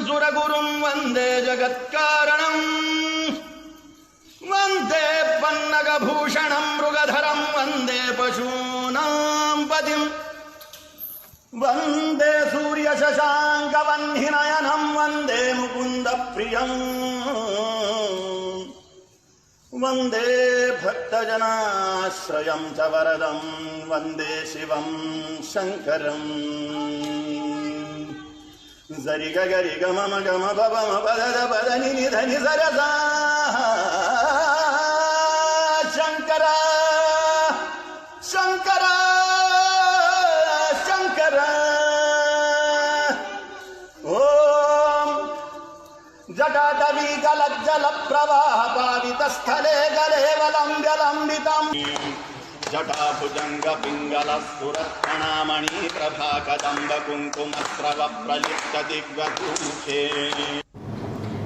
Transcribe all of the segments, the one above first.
सुरगुरुं वन्दे जगत्कारणं वन्दे पन्नगभूषणं मृगधरं वन्दे पशूनां पतिं वन्दे सूर्यशशाङ्कवह्निनयनं वन्दे मुकुन्दप्रियं वन्दे भक्तजनाश्रयं च वरदं वन्दे शिवं शङ्करम् जरि गरि गम गम पम पद पद नि धनि सरसा शंकर शंकर शंकर ओम जटाटवी गलज्जल प्रवाह पावित स्थले गले वलंब्य लंबितम् जटाभुजंग पिंगल सुरत्नामणि प्रभा कदंब कुंकुमस्रव प्रलिप्त दिग्वधूषे।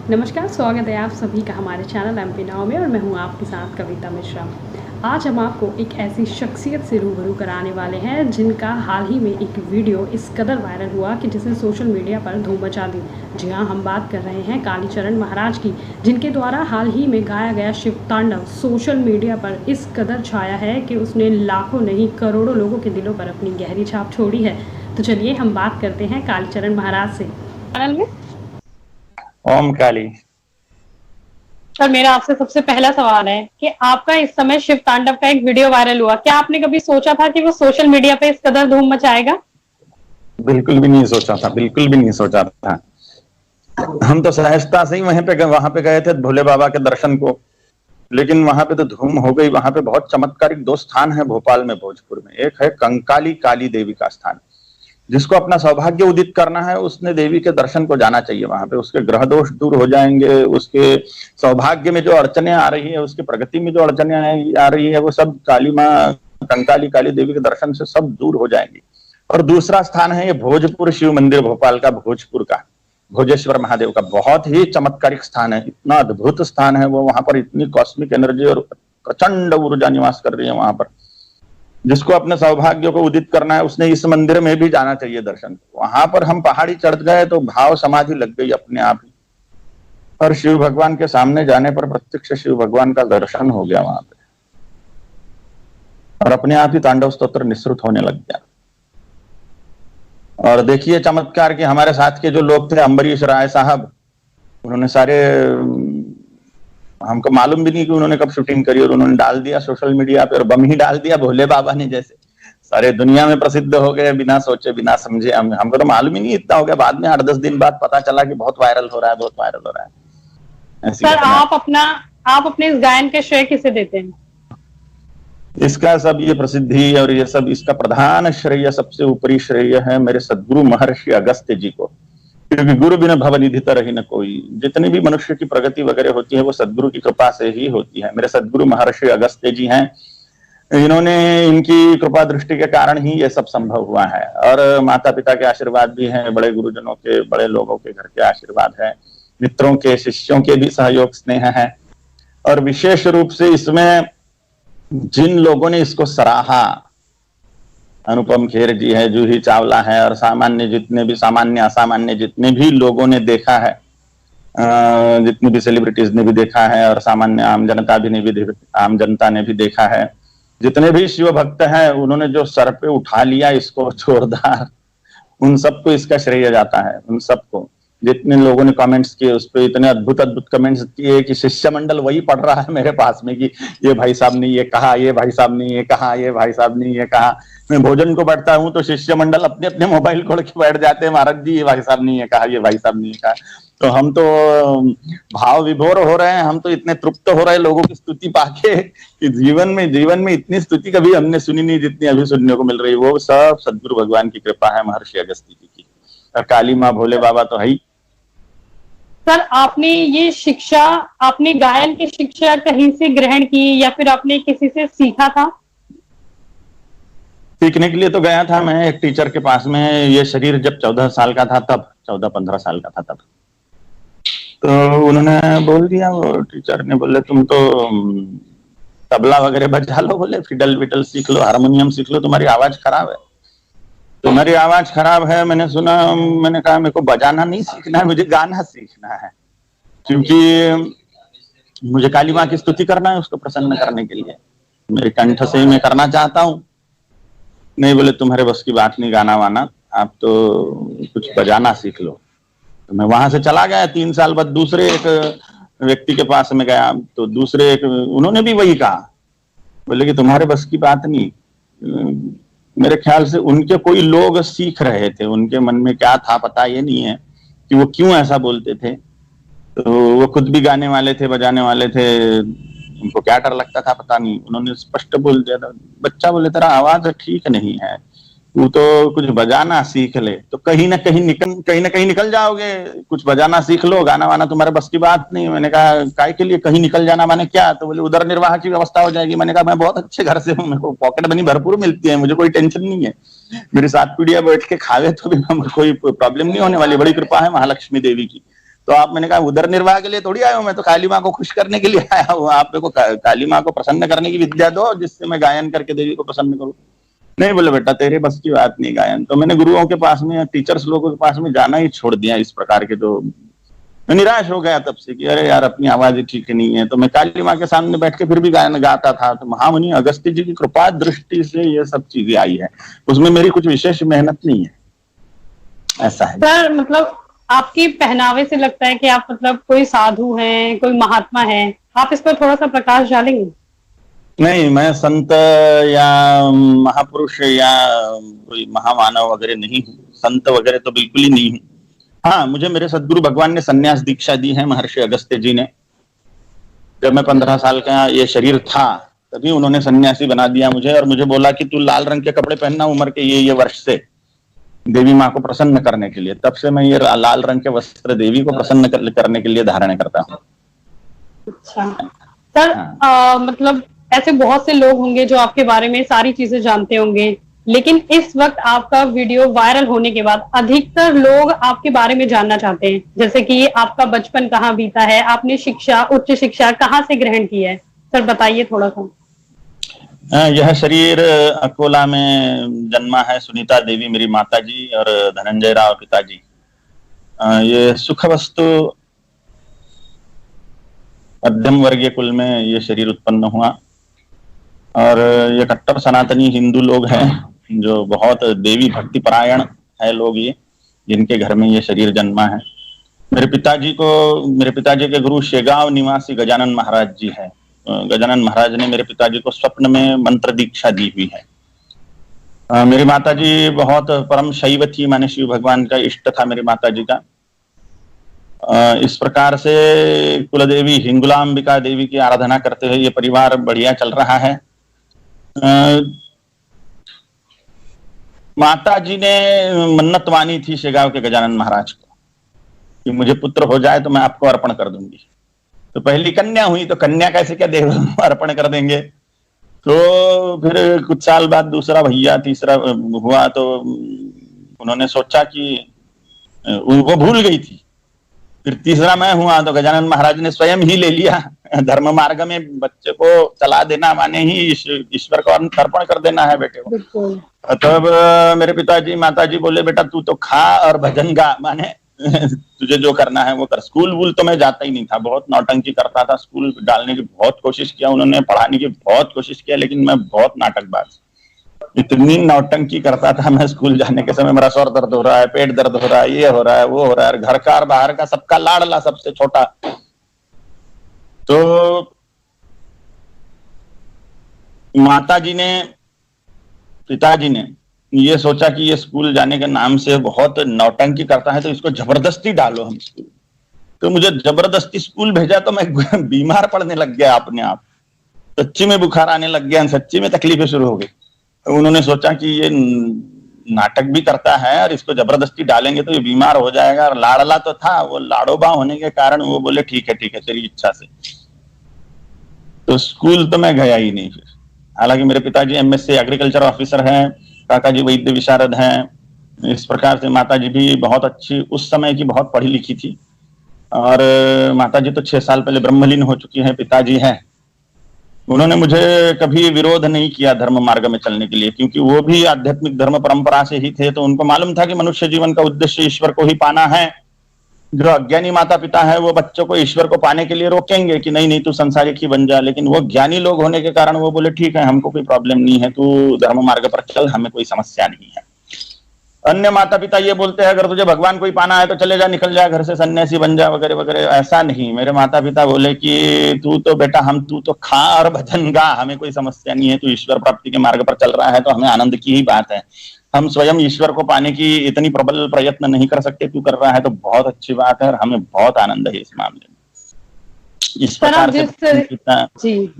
नमस्कार, स्वागत है आप सभी का हमारे चैनल एमपी नाउ में और मैं हूं आपके साथ कविता मिश्रा। आज हम आपको एक ऐसी शख्सियत से रूबरू कराने वाले हैं जिनका हाल ही में एक वीडियो इस कदर वायरल हुआ कि जिसने सोशल मीडिया पर धूम मचा दी। जी हाँ, हम बात कर रहे हैं कालीचरण महाराज की, जिनके द्वारा हाल ही में गाया गया शिव तांडव सोशल मीडिया पर इस कदर छाया है कि उसने लाखों नहीं करोड़ों लोगों के दिलों पर अपनी गहरी छाप छोड़ी है। तो चलिए हम बात करते हैं कालीचरण महाराज से। चैनल में ओम काली। सर, मेरा आपसे सबसे पहला सवाल है कि आपका इस समय शिव तांडव का एक वीडियो वायरल हुआ, क्या आपने कभी सोचा था कि वो सोशल मीडिया पे इस कदर धूम मचाएगा? बिल्कुल भी नहीं सोचा था, बिल्कुल भी नहीं सोचा था। हम तो सहजता से ही वहां पे गए थे भोले बाबा के दर्शन को, लेकिन वहां पे तो धूम हो गई। वहां पे बहुत चमत्कारिक दो स्थान है भोपाल में, भोजपुर में। एक है कंकाली काली देवी का स्थान, जिसको अपना सौभाग्य उदित करना है उसने देवी के दर्शन को जाना चाहिए। वहां पे उसके ग्रह दोष दूर हो जाएंगे, उसके सौभाग्य में जो अड़चने आ रही है, उसके प्रगति में जो अड़चने आ रही है, वो सब काली माँ कंकाली काली देवी के दर्शन से सब दूर हो जाएंगी। और दूसरा स्थान है ये भोजपुर शिव मंदिर, भोपाल का भोजपुर का भोजेश्वर महादेव का बहुत ही चमत्कारिक स्थान है। इतना अद्भुत स्थान है वो, वहां पर इतनी कॉस्मिक एनर्जी और प्रचंड ऊर्जा निवास कर रही है वहां पर। जिसको अपने सौभाग्य को उदित करना है उसने इस मंदिर में भी जाना चाहिए दर्शन। वहां पर हम पहाड़ी चढ़ गए तो भाव समाधि लग गई अपने आप ही, और शिव भगवान के सामने जाने पर प्रत्यक्ष शिव भगवान का दर्शन हो गया वहां पे, और अपने आप ही तांडव स्तोत्र निःसृत होने लग गया। और देखिए चमत्कार कि हमारे साथ के जो लोग थे, अम्बरीश राय साहब, उन्होंने सारे, हमको मालूम भी नहीं कि उन्होंने कब शूटिंग करी, और उन्होंने डाल दिया सोशल मीडिया पे, और बम ही डाल दिया भोले बाबा ने जैसे। सारे दुनिया में प्रसिद्ध हो गए बिना सोचे बिना समझे। हमको तो मालूम ही नहीं इतना हो गया। बाद में 8-10 दिन बाद पता चला कि बहुत वायरल हो रहा है, बहुत वायरल हो रहा है। सर, आप अपने इस गायन के श्रेय किसे देते हैं? इसका सब ये प्रसिद्धि और ये सब, इसका प्रधान श्रेय, सबसे ऊपरी श्रेय है मेरे सदगुरु महर्षि अगस्त्य जी को, क्योंकि गुरु बिना भवनिधित रही न कोई। जितनी भी मनुष्य की प्रगति वगैरह होती है वो सदगुरु की कृपा से ही होती है। मेरे सदगुरु महर्षि अगस्त्य जी हैं, इन्होंने, इनकी कृपा दृष्टि के कारण ही ये सब संभव हुआ है। और माता पिता के आशीर्वाद भी हैं, बड़े गुरुजनों के, बड़े लोगों के घर के आशीर्वाद है, मित्रों के, शिष्यों के भी सहयोग स्नेह है। और विशेष रूप से इसमें जिन लोगों ने इसको सराहा, अनुपम खेर जी है, जूही चावला है, और सामान्य जितने भी, सामान्य असामान्य जितने भी लोगों ने देखा है, जितनी भी सेलिब्रिटीज ने भी देखा है, और सामान्य आम जनता ने भी देखा है, जितने भी शिव भक्त हैं उन्होंने जो सर पे उठा लिया इसको जोरदार, उन सबको इसका श्रेय जाता है। उन सबको, जितने लोगों ने कमेंट्स किए उस पर, इतने अद्भुत अद्भुत कमेंट्स किए कि शिष्यमंडल वही पढ़ रहा है मेरे पास में कि ये भाई साहब ने ये कहा, ये भाई साहब ने ये कहा, ये भाई साहब ने ये कहा। मैं भोजन को बैठता हूं तो शिष्यमंडल अपने अपने मोबाइल खोल के बैठ जाते हैं, महाराज जी ये भाई साहब ने ये कहा, ये भाई साहब ने ये कहा। तो हम तो भाव विभोर हो रहे हैं, हम तो इतने तृप्त हो रहे हैं लोगों की स्तुति पाके कि जीवन में इतनी स्तुति कभी हमने सुनी नहीं जितनी अभी सुनने को मिल रही। वो सब सदगुरु भगवान की कृपा है, महर्षि अगस्त्य जी की, और काली माँ भोले बाबा तो है ही। सर, आपने ये शिक्षा, आपने गायन की शिक्षा कहीं से ग्रहण की या फिर आपने किसी से सीखा था? सीखने के लिए तो गया था मैं एक टीचर के पास में। ये शरीर जब 14 साल का था तब, 14-15 साल का था तब, तो उन्होंने बोल दिया, वो टीचर ने बोले तुम तो तबला वगैरह बजा लो, बोले फिडल विडल सीख लो, हारमोनियम सीख लो, तुम्हारी आवाज खराब है। तो मेरी आवाज खराब है, मैंने सुना, मैंने कहा मेरे को बजाना नहीं सीखना है, मुझे गाना सीखना है, क्योंकि मुझे काली माँ की स्तुति करना है, उसको प्रसन्न करने के लिए मेरे कंठ से ही मैं करना चाहता हूँ। नहीं, बोले तुम्हारे बस की बात नहीं गाना वाना, आप तो कुछ बजाना सीख लो। तो मैं वहां से चला गया। 3 साल बाद दूसरे एक व्यक्ति के पास में गया, तो दूसरे एक, उन्होंने भी वही कहा, बोले कि तुम्हारे बस की बात नहीं। मेरे ख्याल से उनके कोई लोग सीख रहे थे, उनके मन में क्या था पता ये नहीं है कि वो क्यों ऐसा बोलते थे। तो वो खुद भी गाने वाले थे, बजाने वाले थे, उनको क्या डर लगता था पता नहीं। उन्होंने स्पष्ट बोल दिया था, बच्चा बोले तेरा आवाज ठीक नहीं है, तू तो कुछ बजाना सीख ले, तो कहीं ना कहीं निकल जाओगे, कुछ बजाना सीख लो, गाना वाना तुम्हारे बस की बात नहीं। मैंने कहा काय के लिए कहीं निकल जाना, माने क्या? तो बोले उधर निर्वाह की व्यवस्था हो जाएगी। मैंने कहा मैं बहुत अच्छे घर से हूँ, मेरे को पॉकेट मनी भरपूर मिलती है, मुझे कोई टेंशन नहीं है, मेरी 7 पीढ़ियां बैठ के खावे तो भी कोई प्रॉब्लम नहीं होने वाली, बड़ी कृपा है महालक्ष्मी देवी की। तो आप, मैंने कहा उधर निर्वाह के लिए थोड़ी आया हूँ, मैं तो काली माँ को खुश करने के लिए आया हूँ, आप मेरे को काली माँ को प्रसन्न करने की विद्या दो, जिससे मैं गायन करके देवी को प्रसन्न करूँ। नहीं, बोले बेटा तेरे बस की बात नहीं गायन। तो मैंने गुरुओं के पास में, टीचर्स लोगों के पास में जाना ही छोड़ दिया। इस प्रकार के तो मैं निराश हो गया तब से कि अरे यार अपनी आवाज ही ठीक नहीं है। तो मैं काली माँ के सामने बैठ के फिर भी गायन गाता था। तो महामुनि अगस्त्य जी की कृपा दृष्टि से ये सब चीजें आई है, उसमें मेरी कुछ विशेष मेहनत नहीं है, ऐसा है। सर मतलब आपकी पहनावे से लगता है कि आप मतलब कोई साधु हैं, कोई महात्मा है, आप इस पर थोड़ा सा प्रकाश डालेंगे? नहीं, मैं संत या महापुरुष या कोई महामानव वगैरह नहीं हूँ, संत वगैरह तो बिल्कुल ही नहीं हूँ। हाँ, मुझे मेरे सदगुरु भगवान ने संन्यास दीक्षा दी है, महर्षि अगस्त्य जी ने। जब मैं 15 साल का ये शरीर था तभी उन्होंने सन्यासी बना दिया मुझे, और मुझे बोला कि तू लाल रंग के कपड़े पहनना उम्र के ये वर्ष से, देवी माँ को प्रसन्न करने के लिए। तब से मैं ये लाल रंग के वस्त्र देवी को प्रसन्न करने के लिए धारण करता हूँ। अच्छा सर, मतलब ऐसे बहुत से लोग होंगे जो आपके बारे में सारी चीजें जानते होंगे, लेकिन इस वक्त आपका वीडियो वायरल होने के बाद अधिकतर लोग आपके बारे में जानना चाहते हैं, जैसे कि आपका बचपन कहाँ बीता है, आपने शिक्षा, उच्च शिक्षा कहाँ से ग्रहण की है, सर बताइए थोड़ा सा। यह शरीर अकोला में जन्मा है, सुनीता देवी मेरी माता जी और धनंजय राव पिताजी। ये सुख वस्तु मध्यम वर्गीय कुल में ये शरीर उत्पन्न हुआ, और ये कट्टर सनातनी हिंदू लोग हैं जो बहुत देवी भक्ति परायण है लोग, ये जिनके घर में ये शरीर जन्मा है। मेरे पिताजी के गुरु शेगांव निवासी गजानन महाराज जी है। गजानन महाराज ने मेरे पिताजी को स्वप्न में मंत्र दीक्षा दी हुई है। मेरी माताजी बहुत परम शैव थी, माने शिव भगवान का इष्ट था मेरी माताजी का। इस प्रकार से कुलदेवी हिंगुलांबिका देवी की आराधना करते हुए ये परिवार बढ़िया चल रहा है। माताजी ने मन्नत मानी थी शेगांव के गजानन महाराज को कि मुझे पुत्र हो जाए तो मैं आपको अर्पण कर दूंगी। तो पहली कन्या हुई, तो कन्या कैसे क्या देव अर्पण कर देंगे। तो फिर कुछ साल बाद दूसरा भैया, तीसरा हुआ, तो उन्होंने सोचा कि वो भूल गई थी। फिर तीसरा मैं हुआ तो गजानन महाराज ने स्वयं ही ले लिया। धर्म मार्ग में बच्चे को चला देना माने ही ईश्वर को अर्पण कर देना है बेटे को। तब मेरे पिताजी माताजी बोले बेटा तू तो खा और भजन गा, माने तुझे जो करना है वो कर। स्कूल वूल तो मैं जाता ही नहीं था, बहुत नौटंकी करता था। स्कूल डालने की बहुत कोशिश किया उन्होंने, पढ़ाने की बहुत कोशिश किया, लेकिन मैं बहुत नाटकबाज, इतनी नौटंकी करता था मैं। स्कूल जाने के समय मेरा सर दर्द हो रहा है, पेट दर्द हो रहा है, ये हो रहा है, वो हो रहा है, घर का और बाहर का सबका लाडला, सबसे छोटा। तो माताजी ने, पिताजी ने ये सोचा कि ये स्कूल जाने के नाम से बहुत नौटंकी करता है, तो इसको जबरदस्ती डालो हम स्कूल। तो मुझे जबरदस्ती स्कूल भेजा, तो मैं बीमार पड़ने लग गया अपने आप, सच्ची में बुखार आने लग गया, सच्ची में तकलीफें शुरू हो गई। तो उन्होंने सोचा कि ये नाटक भी करता है और इसको जबरदस्ती डालेंगे तो ये बीमार हो जाएगा। और लाड़ला तो था, वो लाड़ोबा होने के कारण वो बोले ठीक है तेरी इच्छा से। तो स्कूल तो मैं गया ही नहीं फिर। हालांकि मेरे पिताजी एमएससी एग्रीकल्चर ऑफिसर हैं, काका जी वैद्य विशारद हैं। इस प्रकार से माताजी भी बहुत अच्छी, उस समय की बहुत पढ़ी लिखी थी। और माताजी तो 6 साल पहले ब्रह्मलीन हो चुकी है, पिताजी हैं। उन्होंने मुझे कभी विरोध नहीं किया धर्म मार्ग में चलने के लिए, क्योंकि वो भी आध्यात्मिक धर्म परंपरा से ही थे, तो उनको मालूम था कि मनुष्य जीवन का उद्देश्य ईश्वर को ही पाना है। जो अज्ञानी माता पिता है वो बच्चों को ईश्वर को पाने के लिए रोकेंगे कि नहीं नहीं तू संसारिक ही बन जा, लेकिन वो ज्ञानी लोग होने के कारण वो बोले ठीक है, हमको कोई प्रॉब्लम नहीं है, तू धर्म मार्ग पर चल, हमें कोई समस्या नहीं है। अन्य माता पिता ये बोलते हैं अगर तुझे भगवान को ही पाना है तो चले जा, निकल जा घर से, सन्यासी बन जा वगैरह वगैरह। ऐसा नहीं, मेरे माता पिता बोले कि तू तो बेटा, तू तो खा और भजन गा, हमें कोई समस्या नहीं है, तू ईश्वर प्राप्ति के मार्ग पर चल रहा है तो हमें आनंद की ही बात है। हम स्वयं ईश्वर को पाने की इतनी प्रबल प्रयत्न नहीं कर सकते, तू कर रहा है तो बहुत अच्छी बात है और हमें बहुत आनंद है इस मामले में। इस सर, आप प्रकार से जी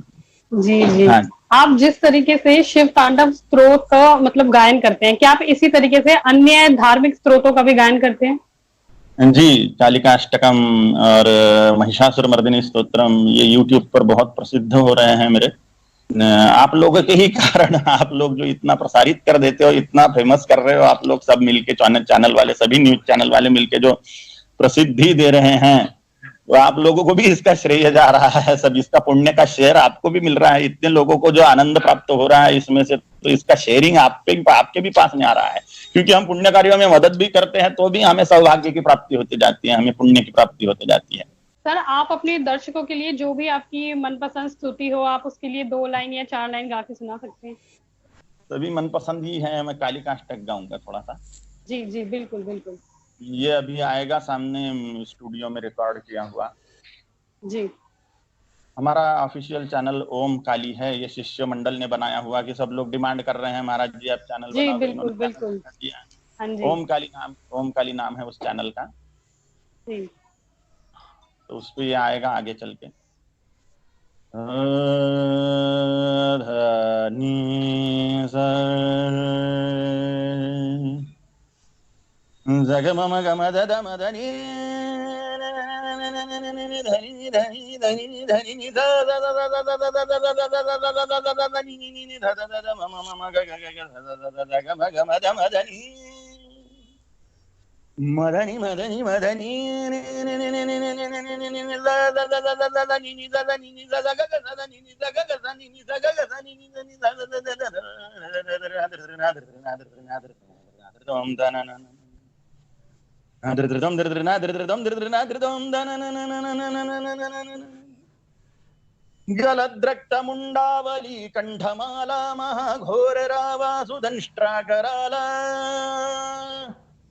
जी जी हाँ आप जिस तरीके से शिव तांडव स्त्रोत का मतलब गायन करते हैं, क्या आप इसी तरीके से अन्य धार्मिक स्त्रोतों का भी गायन करते हैं? जी, कालिकाष्टकम और महिषासुर मर्दिनी स्तोत्रम ये यूट्यूब पर बहुत प्रसिद्ध हो रहे हैं मेरे। आप लोगों के ही कारण, आप लोग जो इतना प्रसारित कर देते हो, इतना फेमस कर रहे हो, आप लोग सब मिलके चैनल वाले, सभी न्यूज चैनल वाले मिलके जो प्रसिद्धि दे रहे हैं, वो आप लोगों को भी इसका श्रेय जा रहा है। सब इसका पुण्य का शेयर आपको भी मिल रहा है। इतने लोगों को जो आनंद प्राप्त हो रहा है इसमें से, तो इसका शेयरिंग आपके भी पास में आ रहा है, क्योंकि हम पुण्य कार्यों में मदद भी करते हैं तो भी हमें सौभाग्य की प्राप्ति होती जाती है, हमें पुण्य की प्राप्ति होती जाती है। सर, आप अपने दर्शकों के लिए जो भी आपकी मनपसंद स्तुति हो, आप उसके लिए 2 लाइन या 4 लाइन गा के सुना सकते हैं। सभी मनपसंद ही है, मैं कालिकाष्टक गाऊंगा थोड़ा सा। जी जी, बिल्कुल बिल्कुल। ये अभी आएगा सामने, स्टूडियो में रिकॉर्ड किया हुआ। जी हमारा ऑफिशियल चैनल ओम काली है, ये शिष्य मंडल ने बनाया हुआ कि सब लोग डिमांड कर रहे हैं महाराज जी आप चैनल जी, बनाओ, तो बिल्कुल इन्होंने बिल्कुल। चैनल दिया। हाँ जी। ओम काली नाम है उस चैनल का, जी तो उस पे ये आएगा आगे चल के। धनी जग मम गम दद मदनी धनी धनी धनी धनी मदनी मदनी मदनी जलद्रक्तमुण्डावली कण्ठमाला महाघोररावासुदंष्ट्राकराला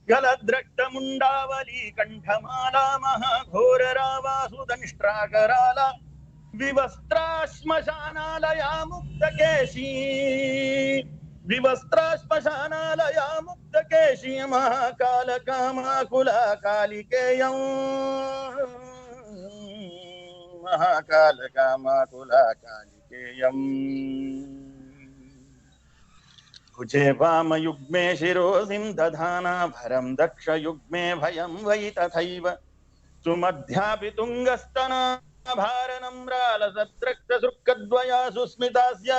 जलद्रक्तमुण्डावली कण्ठमाला महाघोररावासुदंष्ट्राकराला विवस्त्रा श्मशानालया मुक्तकेशी विवस्त्रा श्मशानालया मुक्तकेशी महाकालकामाकुला कालिकेयम् महाकालकामाकुला कालिकेयम् कुचे वामयुग्मे शिरोसिं दधाना भरं दक्षयुग्मे भयं वै तथैव सुमध्यापि तुङ्गस्तना भारनम्रालसद्रक्तसृक्कद्वया सुस्मितास्य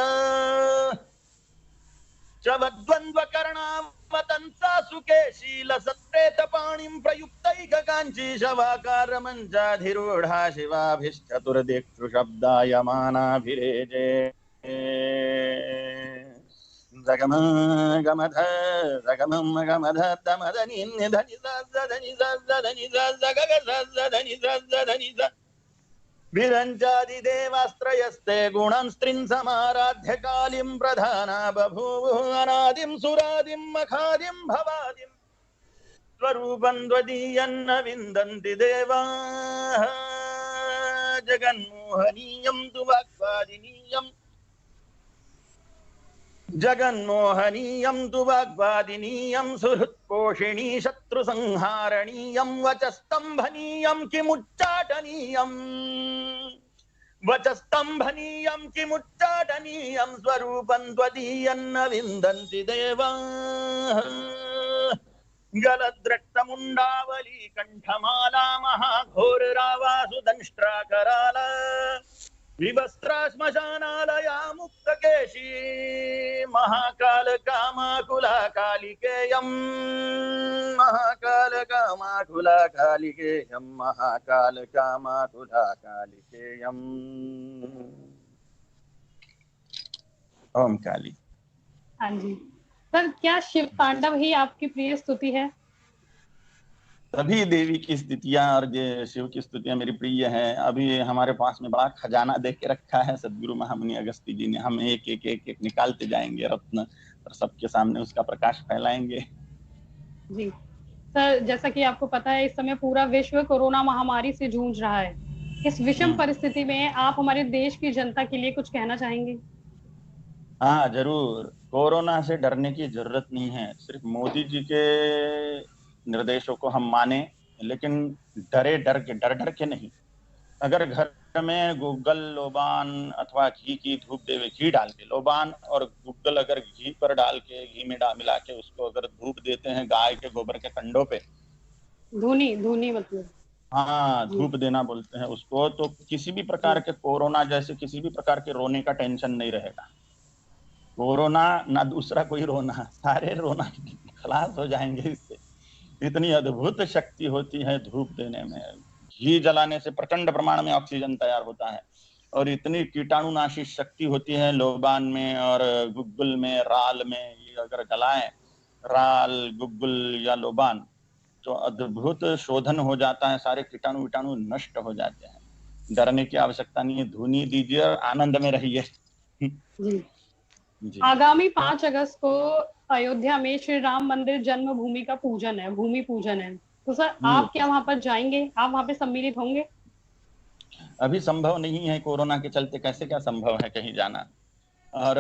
शवद्वन्द्वकर्णावतन्सा सुकेशीलसत्प्रेतपाणिं प्रयुक्तैककाञ्चीशवाकारमञ्चाधिरूढा शिवाभिश्चतुर्दिक्षु शब्दायमानाभिरेजे जगमगमध जगमं गमध तमदनि धनि धनि धनि धनि धनि विरञ्चादिदेवास्त्रयस्ते गुणं स्त्रीन् समाराध्य कालिं प्रधाना बभूवुः अनादिं सुरादिं मखादिं भवादिं स्वरूपं त्वदीयन्न विन्दन्ति देवाः जगन्मोहनीयं तु वाग्वादिनीयम् जगन्मोहनीयं तु वाग्वादिनीयं सुहृत्पोषिणी शत्रुसंहारणीयं वचस्तम्भनीयं किमुच्चाटनीयं वचस्तम्भनीयं किमुच्चाटनीयं स्वरूपं त्वदीयन्न विन्दन्ति देवाः गलद्रक्तमुण्डावली कण्ठमाला महाघोररावासुदंष्ट्राकराला विवस्त्रा श्मशानालया मुक्तकेशी महाकालकामाकुला कालिकेयम् महाकालकामाकुला कालिकेयम् महाकालकामाकुला कालिकेयम्। ओम काली। हाँ जी सर, क्या शिव तांडव ही आपकी प्रिय स्तुति है? सभी देवी की स्तुतियां और ये शिव की स्तुतियां मेरी प्रिय हैं। अभी हमारे पास में बड़ा खजाना दे के रखा है सदगुरु महामुनि अगस्त्य जी ने। हम एक एक एक एक निकालते जाएंगे रत्न, और सबके सामने उसका प्रकाश फैलाएंगे। जी सर, जैसा कि आपको पता है, इस समय पूरा विश्व कोरोना महामारी से जूझ रहा है। इस विषम हम्म। परिस्थिति में आप हमारे देश की जनता के लिए कुछ कहना चाहेंगे? हाँ जरूर, कोरोना से डरने की जरूरत नहीं है। सिर्फ मोदी जी के निर्देशों को हम माने, लेकिन डर डर के नहीं। अगर घर में गूगल लोबान अथवा घी की धूप देवे, घी डाल के लोबान और गूगल अगर घी पर डाल के, घी में मिला के उसको अगर धूप देते हैं गाय के गोबर के कंडों पे, धूनी धूनी मतलब। हाँ जी धूप देना बोलते हैं उसको, तो किसी भी प्रकार जी के कोरोना जैसे किसी भी प्रकार के रोने का टेंशन नहीं रहेगा। कोरोना ना दूसरा कोई रोना, सारे रोना खलास हो जाएंगे इससे। इतनी अद्भुत शक्ति होती है धूप देने में। घी जलाने से प्रचंड प्रमाण में ऑक्सीजन तैयार होता है, और इतनी कीटाणुनाशी शक्ति होती है लोबान में और गुग्गुल में, राल में। ये अगर जलाएं राल, गुग्गुल या लोबान, तो अद्भुत शोधन हो जाता है, सारे कीटाणु विटाणु नष्ट हो जाते हैं। डरने की आवश्यकता नहीं है, धुनी दीजिए और आनंद में रहिए। जी। जी। आगामी 5 अगस्त को अयोध्या में श्री राम मंदिर जन्मभूमि का पूजन है, भूमि पूजन है। तो सर, हम्म। आप क्या वहां पर जाएंगे? आप वहां पे सम्मिलित होंगे? अभी संभव नहीं है, कोरोना के चलते कैसे क्या संभव है कहीं जाना। और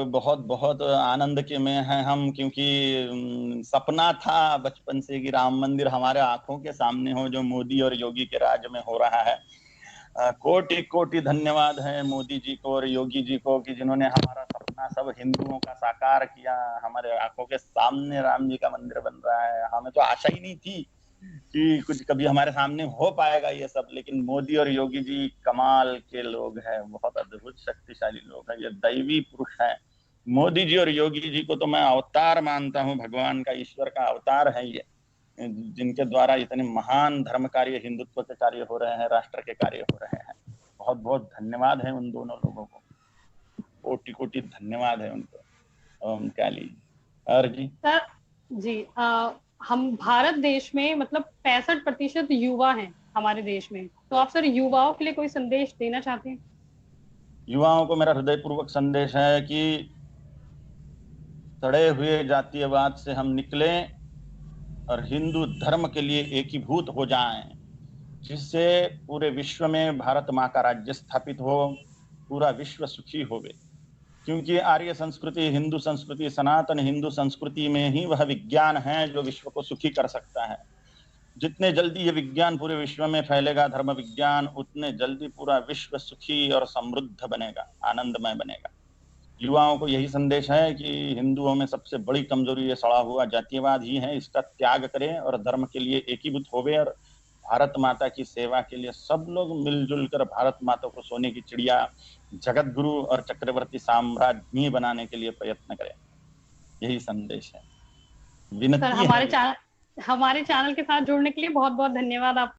बहुत बहुत आनंद के में हैं हम, क्योंकि सपना था बचपन से कि राम मंदिर हमारे आंखों के सामने हो, जो मोदी और योगी के राज में हो रहा है। कोटि कोटि धन्यवाद है मोदी जी को और योगी जी को कि जिन्होंने हमारा सपना सब हिंदुओं का साकार किया। हमारे आंखों के सामने राम जी का मंदिर बन रहा है। हमें तो आशा ही नहीं थी कि कुछ कभी हमारे सामने हो पाएगा ये सब, लेकिन मोदी और योगी जी कमाल के लोग हैं, बहुत अद्भुत शक्तिशाली लोग हैं, ये दैवी पुरुष हैं। मोदी जी और योगी जी को तो मैं अवतार मानता हूँ, भगवान का, ईश्वर का अवतार है ये, जिनके द्वारा इतने महान धर्म कार्य, हिंदुत्व के कार्य हो रहे हैं, राष्ट्र के कार्य हो रहे हैं। बहुत बहुत धन्यवाद है उन दोनों लोगों को, कोटि कोटि धन्यवाद है उनको। ओम काली। और जी। सर जी, हम भारत देश में मतलब 65% युवा हैं हमारे देश में। तो आप सर युवाओं के लिए कोई संदेश देना चाहते हैं? युवाओं को मेरा हृदयपूर्वक संदेश है कि सड़े हुए जातीयवाद से हम निकलें और हिंदू धर्म के लिए एकीभूत हो जाएं, जिससे पूरे विश्व में भारत माँ का राज्य स्थापित हो, पूरा विश्व सुखी होवे। क्योंकि आर्य संस्कृति, हिंदू संस्कृति, सनातन हिंदू संस्कृति में ही वह विज्ञान है जो विश्व को सुखी कर सकता है। जितने जल्दी ये विज्ञान पूरे विश्व में फैलेगा, धर्म विज्ञान, उतने जल्दी पूरा विश्व सुखी और समृद्ध बनेगा, आनंदमय बनेगा। युवाओं को यही संदेश है कि हिंदुओं में सबसे बड़ी कमजोरी ये सड़ा हुआ जातीयवाद ही है, इसका त्याग करें और धर्म के लिए एकीभूत होवे, और भारत माता की सेवा के लिए सब लोग मिलजुल कर भारत माता को सोने की चिड़िया, जगत गुरु और चक्रवर्ती साम्राज्ञी बनाने के लिए प्रयत्न करें। यही संदेश है, सर, विनती है। हमारे चैनल के साथ जुड़ने के लिए बहुत बहुत धन्यवाद आप